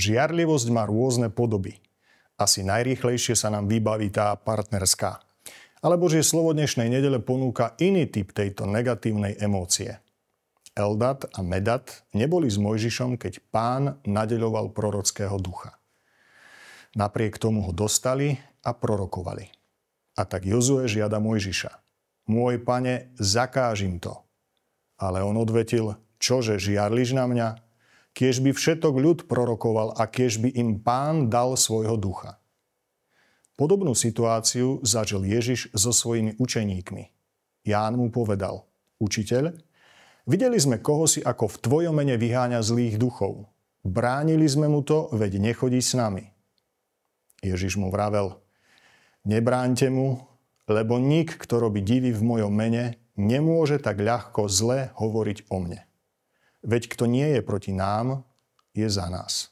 Žiarlivosť má rôzne podoby. Asi najrýchlejšie sa nám vybaví tá partnerská. Ale Božie slovo dnešnej nedele ponúka iný typ tejto negatívnej emócie. Eldad a Medad neboli s Mojžišom, keď Pán nadeľoval prorockého ducha. Napriek tomu ho dostali a prorokovali. A tak Jozue žiada Mojžiša. Môj pane, zakážim to. Ale on odvetil, čože žiarliš na mňa? Kiež by všetok ľud prorokoval a kiež by im Pán dal svojho ducha. Podobnú situáciu zažil Ježiš so svojimi učeníkmi. Ján mu povedal, učiteľ, videli sme kohosi, ako v tvojom mene vyháňa zlých duchov. Bránili sme mu to, veď nechodí s nami. Ježiš mu vravel, nebráňte mu, lebo nik, kto robí divy v mojom mene, nemôže tak ľahko zle hovoriť o mne. Veď kto nie je proti nám, je za nás.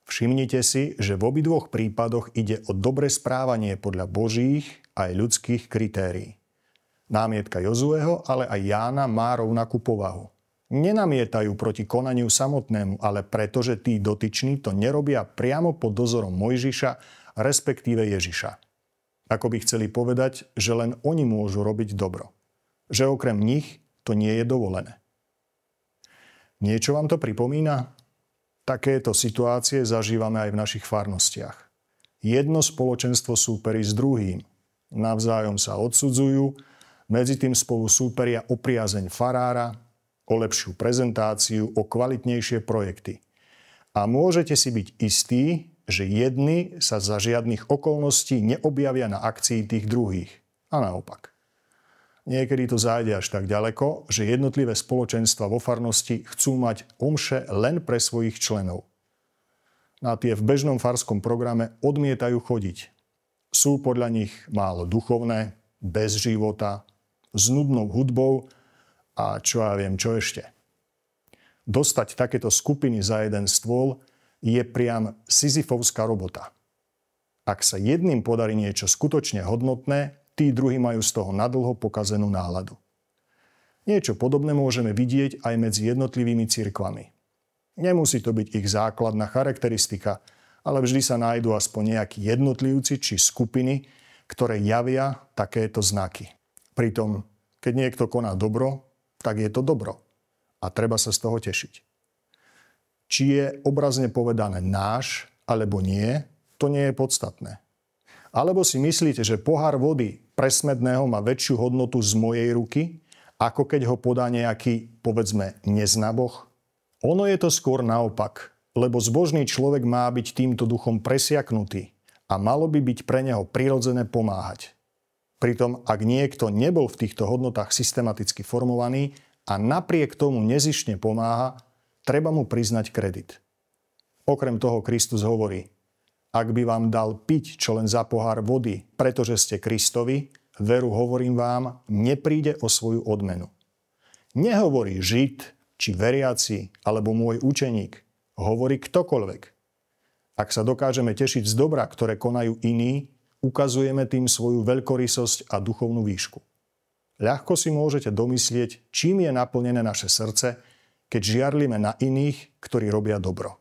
Všimnite si, že v obidvoch prípadoch ide o dobré správanie podľa Božích aj ľudských kritérií. Námietka Jozueho, ale aj Jána má rovnakú povahu. Nenamietajú proti konaniu samotnému, ale preto, že tí dotyční to nerobia priamo pod dozorom Mojžiša, respektíve Ježiša. Ako by chceli povedať, že len oni môžu robiť dobro. Že okrem nich to nie je dovolené. Niečo vám to pripomína? Takéto situácie zažívame aj v našich farnostiach. Jedno spoločenstvo súperí s druhým. Navzájom sa odsudzujú, medzi tým spolu súperia o priazeň farára, o lepšiu prezentáciu, o kvalitnejšie projekty. A môžete si byť istí, že jedni sa za žiadnych okolností neobjavia na akcii tých druhých. A naopak. Niekedy to zájde až tak ďaleko, že jednotlivé spoločenstva vo farnosti chcú mať omše len pre svojich členov. Na tie v bežnom farskom programe odmietajú chodiť. Sú podľa nich málo duchovné, bez života, s nudnou hudbou a čo ja viem, čo ešte. Dostať takéto skupiny za jeden stôl je priam sizifovská robota. Ak sa jedným podarí niečo skutočne hodnotné, tí druhí majú z toho nadlho pokazenú náladu. Niečo podobné môžeme vidieť aj medzi jednotlivými cirkvami. Nemusí to byť ich základná charakteristika, ale vždy sa nájdú aspoň nejakí jednotlivci či skupiny, ktoré javia takéto znaky. Pritom, keď niekto koná dobro, tak je to dobro. A treba sa z toho tešiť. Či je obrazne povedané náš, alebo nie, to nie je podstatné. Alebo si myslíte, že pohár vody presmedného má väčšiu hodnotu z mojej ruky, ako keď ho podá nejaký, povedzme, neznaboch? Ono je to skôr naopak, lebo zbožný človek má byť týmto duchom presiaknutý a malo by byť pre neho prirodzené pomáhať. Pritom, ak niekto nebol v týchto hodnotách systematicky formovaný a napriek tomu nezištne pomáha, treba mu priznať kredit. Okrem toho Kristus hovorí, ak by vám dal piť čo len za pohár vody, pretože ste Kristovi, veru hovorím vám, nepríde o svoju odmenu. Nehovorí Žid, či veriaci, alebo môj učeník. Hovorí ktokoľvek. Ak sa dokážeme tešiť z dobra, ktoré konajú iní, ukazujeme tým svoju veľkorysosť a duchovnú výšku. Ľahko si môžete domyslieť, čím je naplnené naše srdce, keď žiarlime na iných, ktorí robia dobro.